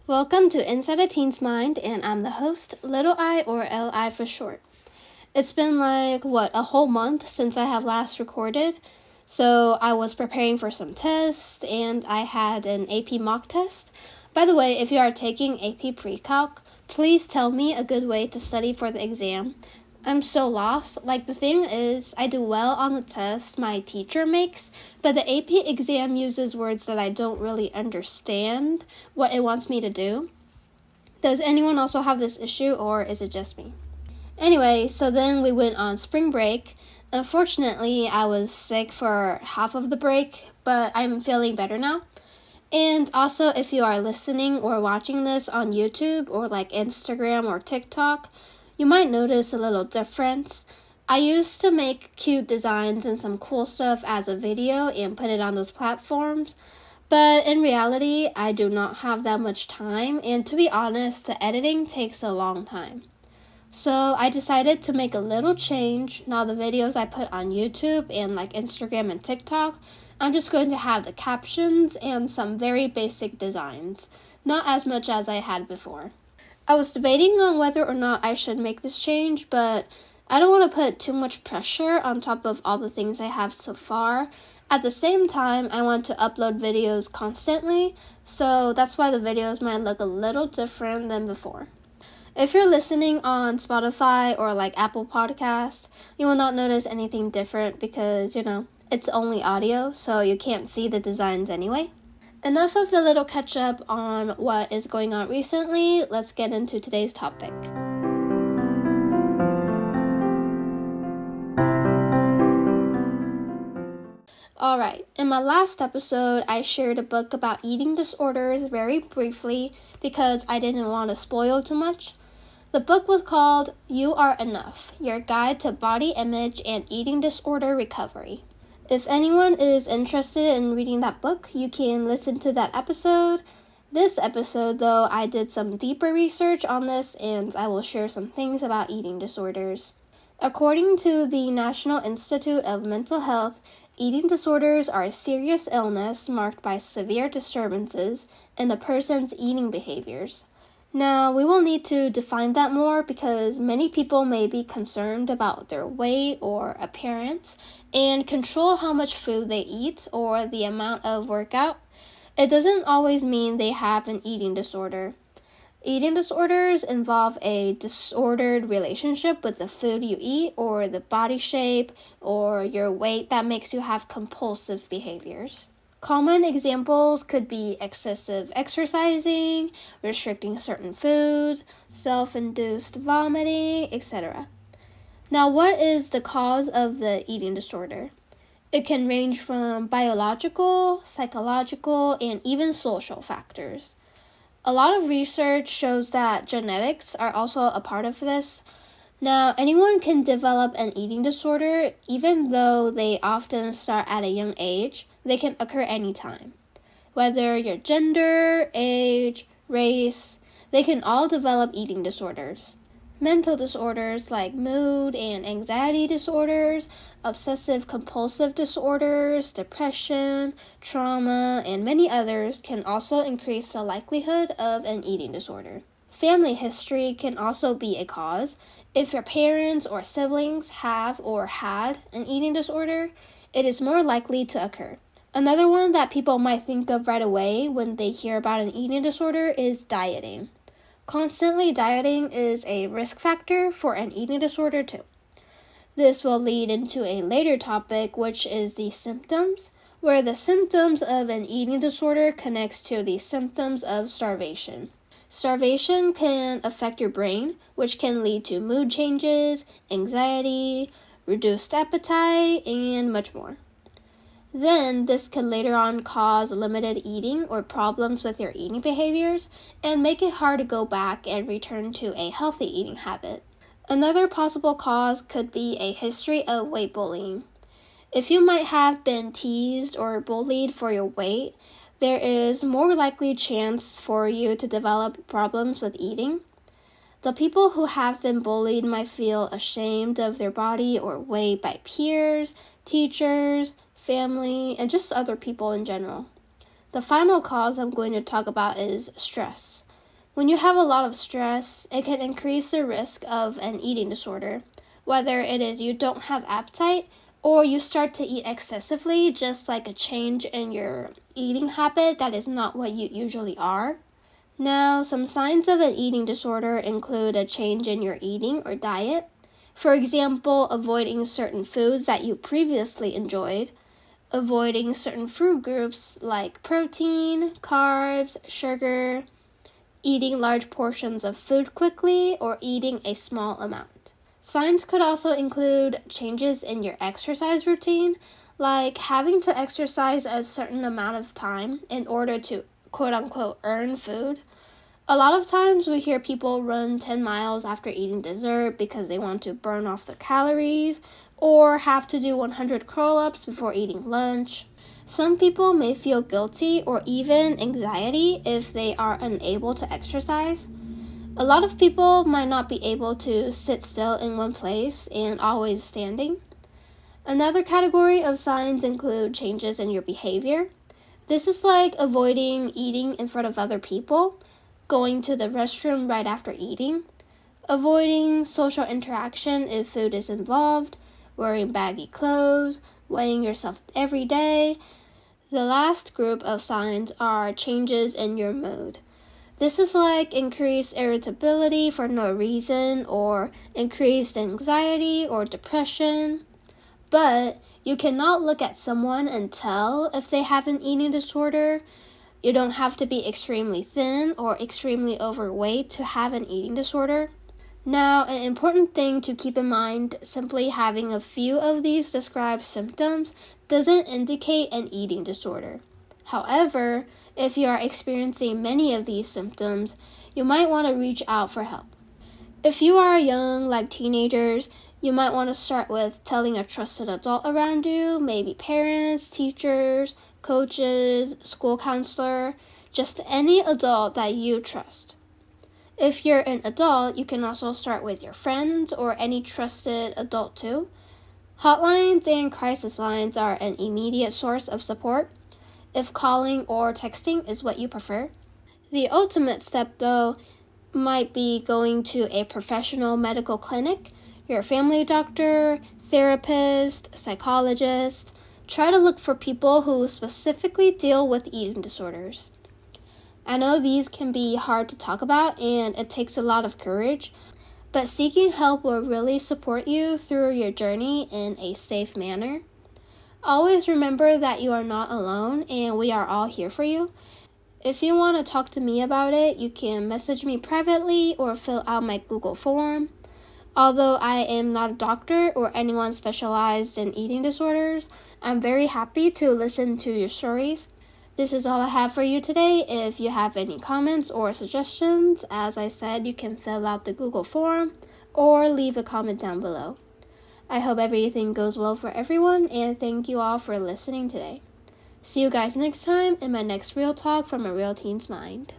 Welcome to Inside a Teen's Mind, and I'm the host, Little I or Li for short. It's been a whole month since I have last recorded, so I was preparing for some tests, and I had an AP mock test. By the way, if you are taking AP Pre-Calc, please tell me a good way to study for the exam. I'm so lost. The thing is, I do well on the test my teacher makes, but the AP exam uses words that I don't really understand what it wants me to do. Does anyone also have this issue, or is it just me? Anyway, so then we went on spring break. Unfortunately, I was sick for half of the break, but I'm feeling better now. And also, if you are listening or watching this on YouTube or Instagram or TikTok, you might notice a little difference. I used to make cute designs and some cool stuff as a video and put it on those platforms, but in reality, I do not have that much time, and to be honest, the editing takes a long time. So I decided to make a little change. Now the videos I put on YouTube and Instagram and TikTok, I'm just going to have the captions and some very basic designs, not as much as I had before. I was debating on whether or not I should make this change, but I don't want to put too much pressure on top of all the things I have so far. At the same time, I want to upload videos constantly, so that's why the videos might look a little different than before. If you're listening on Spotify or Apple Podcast, you will not notice anything different because, it's only audio, so you can't see the designs anyway. Enough of the little catch-up on what is going on recently. Let's get into today's topic. Alright, in my last episode, I shared a book about eating disorders very briefly because I didn't want to spoil too much. The book was called You Are Enough, Your Guide to Body Image and Eating Disorder Recovery. If anyone is interested in reading that book, you can listen to that episode. This episode, though, I did some deeper research on this, and I will share some things about eating disorders. According to the National Institute of Mental Health, eating disorders are a serious illness marked by severe disturbances in the person's eating behaviors. Now, we will need to define that more because many people may be concerned about their weight or appearance and control how much food they eat or the amount of workout. It doesn't always mean they have an eating disorder. Eating disorders involve a disordered relationship with the food you eat or the body shape or your weight that makes you have compulsive behaviors. Common examples could be excessive exercising, restricting certain foods, self-induced vomiting, etc. Now, what is the cause of the eating disorder? It can range from biological, psychological, and even social factors. A lot of research shows that genetics are also a part of this. Now, anyone can develop an eating disorder, even though they often start at a young age. They can occur anytime. Whether your gender, age, race, they can all develop eating disorders. Mental disorders like mood and anxiety disorders, obsessive-compulsive disorders, depression, trauma, and many others can also increase the likelihood of an eating disorder. Family history can also be a cause. If your parents or siblings have or had an eating disorder, it is more likely to occur. Another one that people might think of right away when they hear about an eating disorder is dieting. Constantly dieting is a risk factor for an eating disorder too. This will lead into a later topic, which is the symptoms, where the symptoms of an eating disorder connects to the symptoms of starvation. Starvation can affect your brain, which can lead to mood changes, anxiety, reduced appetite, and much more. Then, this could later on cause limited eating or problems with your eating behaviors and make it hard to go back and return to a healthy eating habit. Another possible cause could be a history of weight bullying. If you might have been teased or bullied for your weight, there is more likely chance for you to develop problems with eating. The people who have been bullied might feel ashamed of their body or weight by peers, teachers, family, and just other people in general. The final cause I'm going to talk about is stress. When you have a lot of stress, it can increase the risk of an eating disorder, whether it is you don't have appetite or you start to eat excessively, just like a change in your eating habit that is not what you usually are. Now, some signs of an eating disorder include a change in your eating or diet. For example, avoiding certain foods that you previously enjoyed, avoiding certain food groups like protein, carbs, sugar, eating large portions of food quickly, or eating a small amount. Signs could also include changes in your exercise routine, like having to exercise a certain amount of time in order to quote-unquote earn food. A lot of times we hear people run 10 miles after eating dessert because they want to burn off the calories, or have to do 100 curl-ups before eating lunch. Some people may feel guilty or even anxiety if they are unable to exercise. A lot of people might not be able to sit still in one place and always standing. Another category of signs include changes in your behavior. This is like avoiding eating in front of other people, going to the restroom right after eating, avoiding social interaction if food is involved, wearing baggy clothes, weighing yourself every day. The last group of signs are changes in your mood. This is like increased irritability for no reason, or increased anxiety or depression. But you cannot look at someone and tell if they have an eating disorder. You don't have to be extremely thin or extremely overweight to have an eating disorder. Now, an important thing to keep in mind, simply having a few of these described symptoms doesn't indicate an eating disorder. However, if you are experiencing many of these symptoms, you might want to reach out for help. If you are young, like teenagers, you might want to start with telling a trusted adult around you, maybe parents, teachers, coaches, school counselor, just any adult that you trust. If you're an adult, you can also start with your friends or any trusted adult too. Hotlines and crisis lines are an immediate source of support if calling or texting is what you prefer. The ultimate step, though, might be going to a professional medical clinic, your family doctor, therapist, psychologist. Try to look for people who specifically deal with eating disorders. I know these can be hard to talk about and it takes a lot of courage, but seeking help will really support you through your journey in a safe manner. Always remember that you are not alone and we are all here for you. If you want to talk to me about it, you can message me privately or fill out my Google form. Although I am not a doctor or anyone specialized in eating disorders, I'm very happy to listen to your stories. This is all I have for you today. If you have any comments or suggestions, as I said, you can fill out the Google form or leave a comment down below. I hope everything goes well for everyone, and thank you all for listening today. See you guys next time in my next Real Talk from a Real Teen's Mind.